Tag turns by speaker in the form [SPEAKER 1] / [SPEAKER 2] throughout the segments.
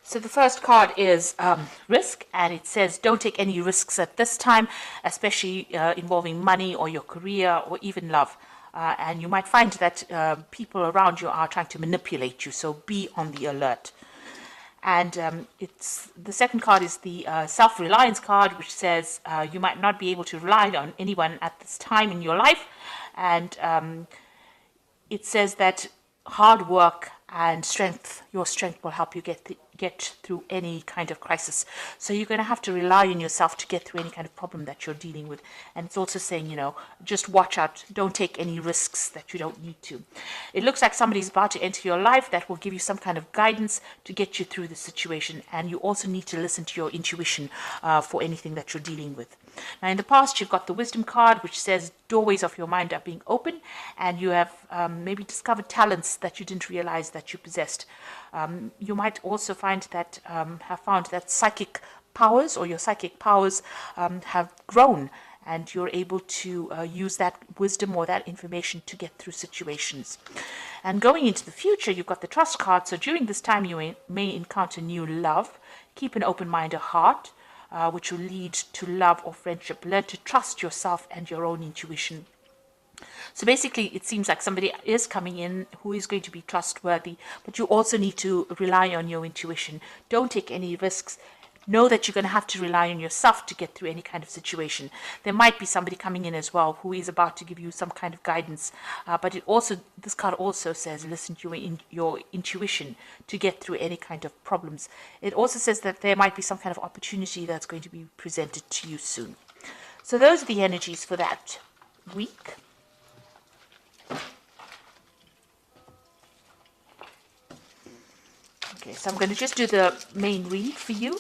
[SPEAKER 1] So the first card is risk, and it says don't take any risks at this time, especially involving money or your career or even love. And you might find that people around you are trying to manipulate you, so be on the alert. And it's the second card is the self-reliance card, which says you might not be able to rely on anyone at this time in your life, and it says that hard work and your strength will help you get through any kind of crisis. So you're going to have to rely on yourself to get through any kind of problem that you're dealing with. And it's also saying, just watch out. Don't take any risks that you don't need to. It looks like somebody's about to enter your life that will give you some kind of guidance to get you through the situation. And you also need to listen to your intuition for anything that you're dealing with. Now, in the past, you've got the wisdom card, which says doorways of your mind are being open, and you have maybe discovered talents that you didn't realize that you possessed. You might also have found that psychic powers or your psychic powers have grown, and you're able to use that wisdom or that information to get through situations. And going into the future, you've got the trust card. So during this time, you may encounter new love. Keep an open mind or heart, which will lead to love or friendship. Learn to trust yourself and your own intuition. So basically, it seems like somebody is coming in who is going to be trustworthy, but you also need to rely on your intuition. Don't take any risks. Know that you're going to have to rely on yourself to get through any kind of situation. There might be somebody coming in as well who is about to give you some kind of guidance, but this card also says listen to your intuition to get through any kind of problems. It also says that there might be some kind of opportunity that's going to be presented to you soon. So those are the energies for that week. Okay, so I'm going to just do the main read for you.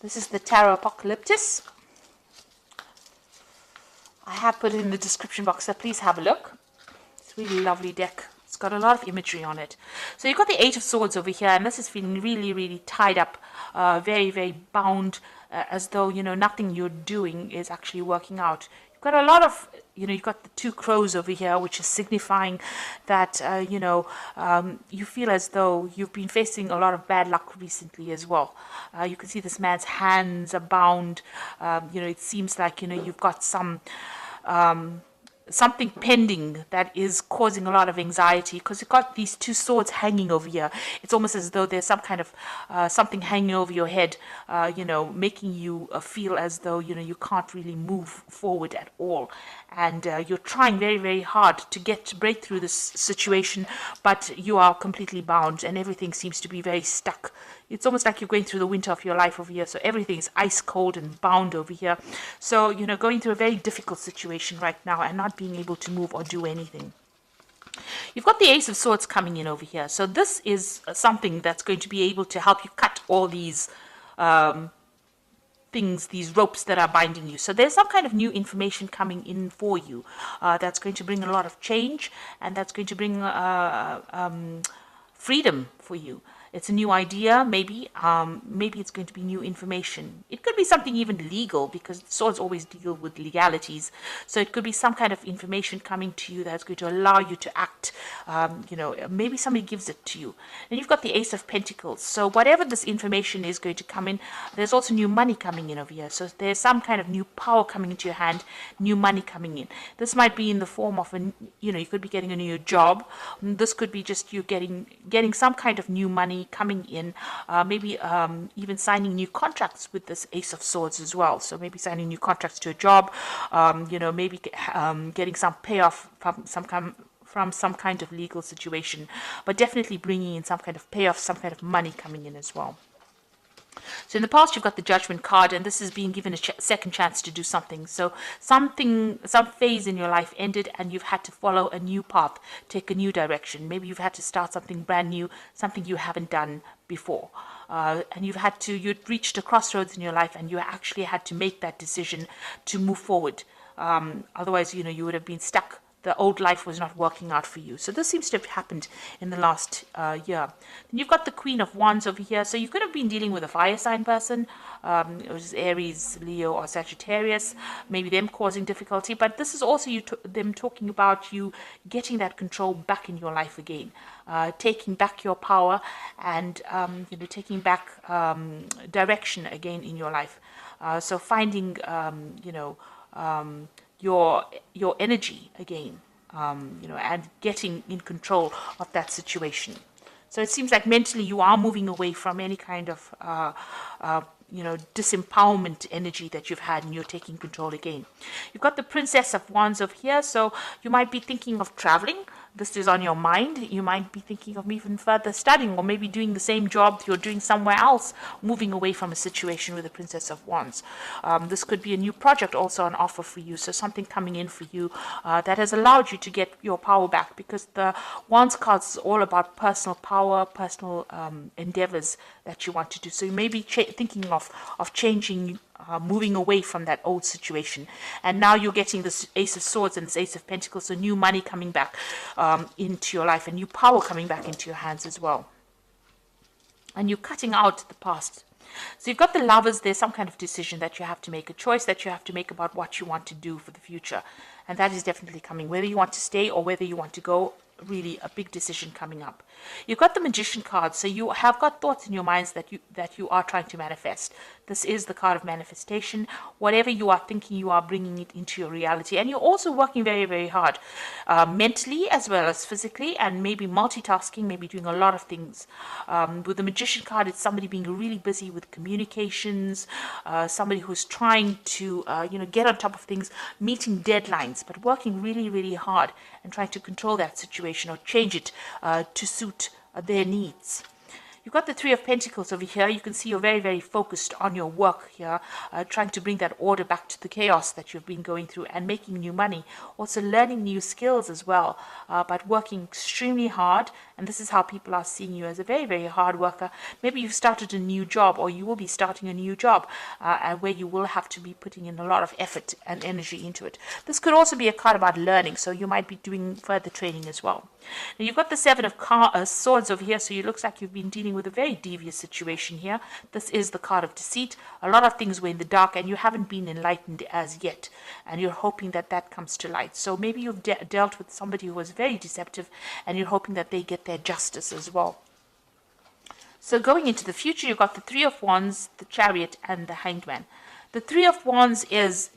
[SPEAKER 1] This is the Tarot Apocalyptus. I have put it in the description box, so please have a look. It's a really lovely deck. It's got a lot of imagery on it. So you've got the Eight of Swords over here, and this is feeling really, really tied up, very, very bound, as though, nothing you're doing is actually working out. You've got a lot of, you've got the Two Crows over here, which is signifying that, you feel as though you've been facing a lot of bad luck recently as well. You can see this man's hands are bound. It seems like, you've got something pending that is causing a lot of anxiety because you've got these two swords hanging over here. It's almost as though there's some kind of something hanging over your head, making you feel as though, you can't really move forward at all. And you're trying very, very hard to break through this situation, but you are completely bound and everything seems to be very stuck. It's almost like you're going through the winter of your life over here. So everything is ice cold and bound over here. So, going through a very difficult situation right now and not being able to move or do anything. You've got the Ace of Swords coming in over here. So this is something that's going to be able to help you cut all these things, these ropes that are binding you. So there's some kind of new information coming in for you that's going to bring a lot of change, and that's going to bring freedom for you. It's a new idea, maybe it's going to be new information. It could be something even legal, because swords always deal with legalities. So it could be some kind of information coming to you that's going to allow you to act. Maybe somebody gives it to you. And you've got the Ace of Pentacles. So whatever this information is going to come in, there's also new money coming in over here. So there's some kind of new power coming into your hand, new money coming in. This might be in the form of you could be getting a new job. This could be just you getting some kind of new money coming in, maybe even signing new contracts with this Ace of Swords as well. So maybe signing new contracts to a job, maybe getting some payoff from some kind of legal situation, but definitely bringing in some kind of payoff, some kind of money coming in as well. So in the past, you've got the Judgment card, and this is being given a second chance to do something. So some phase in your life ended, and you've had to follow a new path, take a new direction. Maybe you've had to start something brand new, something you haven't done before. And you'd reached a crossroads in your life, and you actually had to make that decision to move forward. Otherwise, you would have been stuck the old life was not working out for you. So this seems to have happened in the last year. Then you've got the Queen of Wands over here. So you could have been dealing with a fire sign person, it was Aries, Leo, or Sagittarius, maybe them causing difficulty. But this is also them talking about you getting that control back in your life again, taking back your power, and taking back direction again in your life. So finding your energy again, and getting in control of that situation. So it seems like mentally you are moving away from any kind of disempowerment energy that you've had, and you're taking control again. You've got the Princess of Wands over here, so you might be thinking of traveling. This is on your mind. You might be thinking of even further studying, or maybe doing the same job you're doing somewhere else, moving away from a situation with the Princess of Wands. This could be a new project also on offer for you, so something coming in for you that has allowed you to get your power back, because the Wands card is all about personal power, personal endeavors that you want to do. So you may be thinking of changing, moving away from that old situation, and now you're getting this Ace of Swords and this Ace of Pentacles, so new money coming back into your life, and new power coming back into your hands as well, and you're cutting out the past. So you've got the Lovers. There's some kind of decision that you have to make, a choice that you have to make about what you want to do for the future, and that is definitely coming, whether you want to stay or whether you want to go. Really a big decision coming up. You've got the Magician card, so you have got thoughts in your minds that you are trying to manifest. This is the card of manifestation. Whatever you are thinking, you are bringing it into your reality, and you're also working very, very hard, mentally as well as physically, and maybe multitasking, maybe doing a lot of things. With the Magician card, it's somebody being really busy with communications, somebody who's trying to get on top of things, meeting deadlines, but working really, really hard and trying to control that situation or change it to suit their needs. You've got the Three of Pentacles over here. You can see you're very, very focused on your work here, trying to bring that order back to the chaos that you've been going through, and making new money. Also learning new skills as well, but working extremely hard. And this is how people are seeing you, as a very, very hard worker. Maybe you've started a new job, or you will be starting a new job, where you will have to be putting in a lot of effort and energy into it. This could also be a card about learning, so you might be doing further training as well. Now you've got the Seven of Swords over here, so it looks like you've been dealing with a very devious situation here. This is the card of deceit. A lot of things were in the dark, and you haven't been enlightened as yet, and you're hoping that that comes to light. So maybe you've dealt with somebody who was very deceptive, and you're hoping that they get their justice as well. So going into the future, you've got the Three of Wands, the Chariot, and the Hanged Man. The Three of Wands is,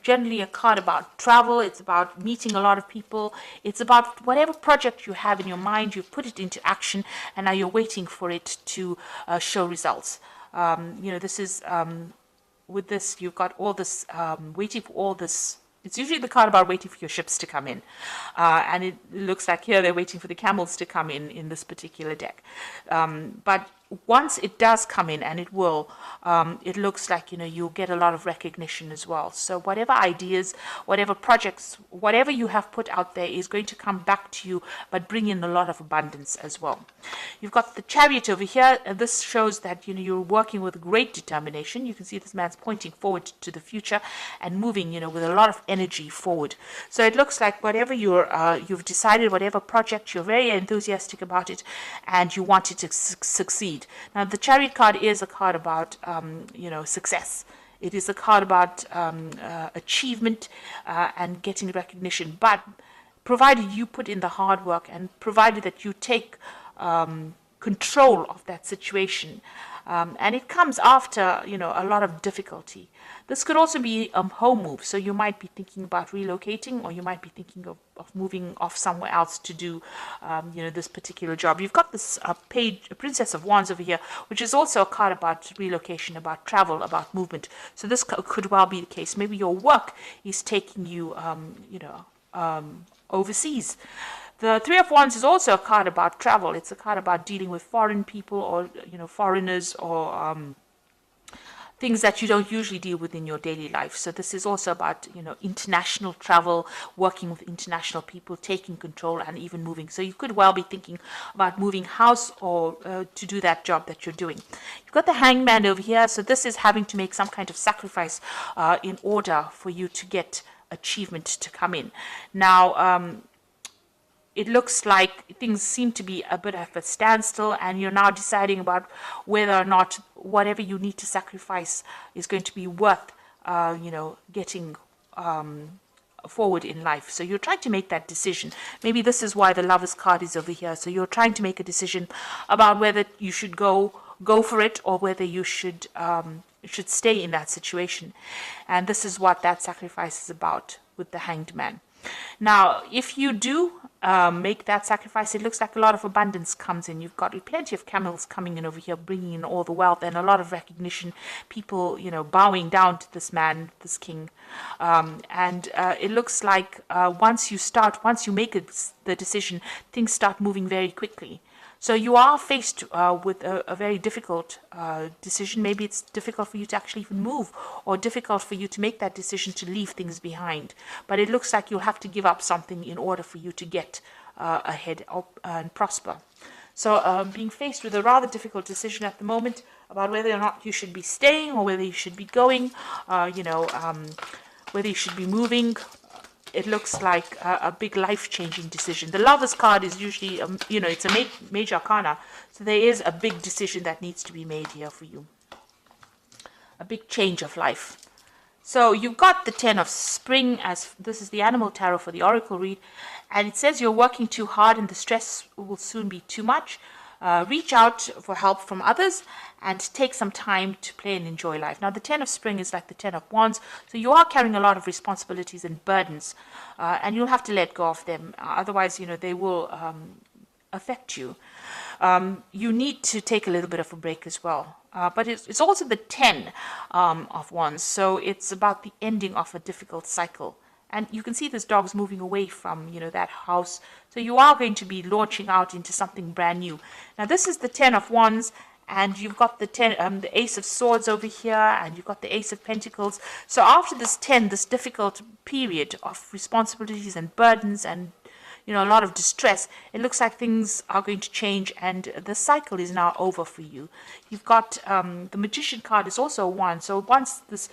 [SPEAKER 1] generally a card about travel. It's about meeting a lot of people. It's about whatever project you have in your mind, you've put it into action, and now you're waiting for it to show results. This is, with this, you've got all this, waiting for all this. It's usually the card about waiting for your ships to come in. And it looks like here they're waiting for the camels to come in this particular deck. But once it does come in, and it will, it looks like, you'll get a lot of recognition as well. So whatever ideas, whatever projects, whatever you have put out there is going to come back to you, but bring in a lot of abundance as well. You've got the Chariot over here. This shows that, you're working with great determination. You can see this man's pointing forward to the future and moving, with a lot of energy forward. So it looks like whatever you've decided, whatever project, you're very enthusiastic about it, and you want it to succeed. Now, the Chariot card is a card about, success. It is a card about achievement and getting recognition. But provided you put in the hard work, and provided that you take control of that situation, and it comes after, a lot of difficulty. This could also be a home move, so you might be thinking about relocating, or you might be thinking of moving off somewhere else to do, this particular job. You've got this Princess of Wands over here, which is also a card about relocation, about travel, about movement. So this could well be the case. Maybe your work is taking you, overseas. The Three of Wands is also a card about travel. It's a card about dealing with foreign people, or, foreigners, or things that you don't usually deal with in your daily life. So this is also about, international travel, working with international people, taking control, and even moving. So you could well be thinking about moving house, or to do that job that you're doing. You've got the Hanged Man over here. So this is having to make some kind of sacrifice in order for you to get achievement to come in. Now, it looks like things seem to be a bit of a standstill, and you're now deciding about whether or not whatever you need to sacrifice is going to be worth, getting forward in life. So you're trying to make that decision. Maybe this is why the Lovers card is over here. So you're trying to make a decision about whether you should go for it, or whether you should stay in that situation. And this is what that sacrifice is about with the Hanged Man. Now, if you do make that sacrifice, it looks like a lot of abundance comes in. You've got plenty of camels coming in over here, bringing in all the wealth and a lot of recognition. People, bowing down to this man, this king. And it looks like once you make the decision, things start moving very quickly. So you are faced with a very difficult decision. Maybe it's difficult for you to actually even move, or difficult for you to make that decision to leave things behind. But it looks like you'll have to give up something in order for you to get ahead and prosper. So being faced with a rather difficult decision at the moment about whether or not you should be staying, or whether you should be going, whether you should be moving. It looks like a big life-changing decision. The Lovers card is usually, it's a major arcana. So there is a big decision that needs to be made here for you. A big change of life. So you've got the 10 of Spring, as this is the Animal Tarot for the Oracle read. And it says you're working too hard and the stress will soon be too much. Reach out for help from others and take some time to play and enjoy life. Now, the 10 of Spring is like the 10 of Wands, so you are carrying a lot of responsibilities and burdens, and you'll have to let go of them. Otherwise, they will affect you. You need to take a little bit of a break as well. But it's also the 10 of Wands, so it's about the ending of a difficult cycle. And you can see this dog's moving away from, that house. So you are going to be launching out into something brand new. Now, this is the 10 of Wands, and you've got the Ace of Swords over here, and you've got the Ace of Pentacles. So after this difficult period of responsibilities and burdens and, a lot of distress, it looks like things are going to change, and the cycle is now over for you. You've got the Magician card is also one. So once this...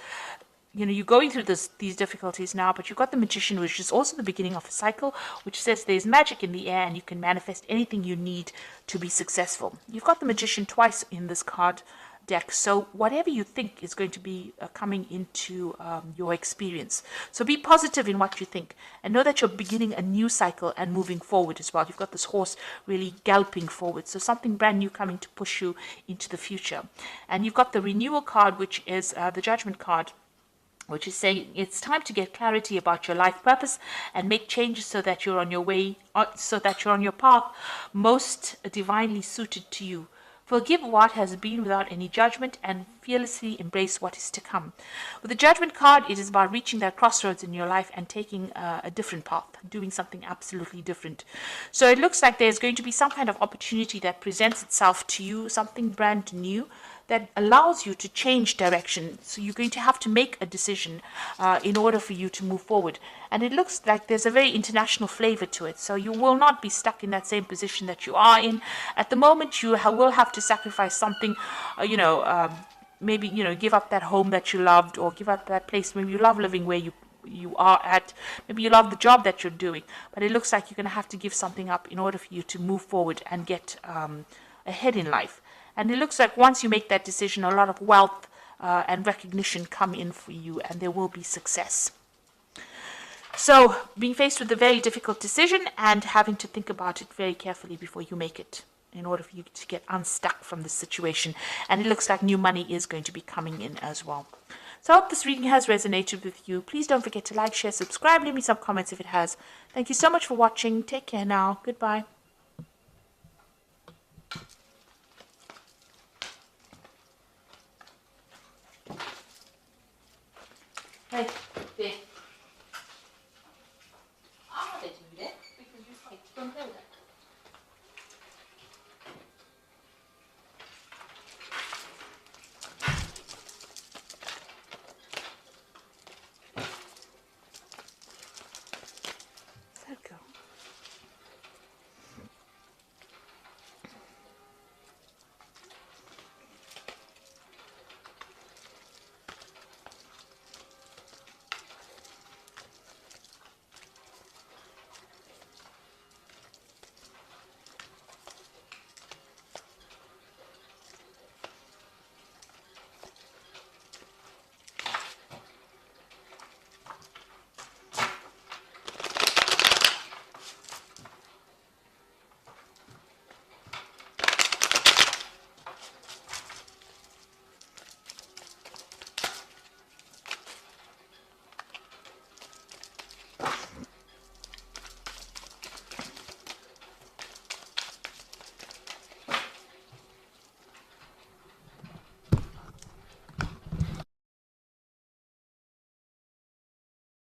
[SPEAKER 1] you're going through these difficulties now, but you've got the Magician, which is also the beginning of a cycle, which says there's magic in the air and you can manifest anything you need to be successful. You've got the Magician twice in this card deck, so whatever you think is going to be coming into your experience. So be positive in what you think, and know that you're beginning a new cycle and moving forward as well. You've got this horse really galloping forward, so something brand new coming to push you into the future. And you've got the Renewal card, which is the Judgment card, which is saying it's time to get clarity about your life purpose and make changes so that you're on your way, so that you're on your path most divinely suited to you. Forgive what has been without any judgment and fearlessly embrace what is to come. With the Judgment card, it is about reaching that crossroads in your life and taking a different path, doing something absolutely different. So it looks like there's going to be some kind of opportunity that presents itself to you, something brand new, that allows you to change direction. So you're going to have to make a decision in order for you to move forward. And it looks like there's a very international flavor to it. So you will not be stuck in that same position that you are in. At the moment, you will have to sacrifice something, maybe, give up that home that you loved, or give up that place maybe you love living where you are at. Maybe you love the job that you're doing. But it looks like you're going to have to give something up in order for you to move forward and get ahead in life. And it looks like once you make that decision, a lot of wealth and recognition come in for you, and there will be success. So being faced with a very difficult decision and having to think about it very carefully before you make it, in order for you to get unstuck from this situation. And it looks like new money is going to be coming in as well. So I hope this reading has resonated with you. Please don't forget to like, share, subscribe, leave me some comments if it has. Thank you so much for watching. Take care now. Goodbye.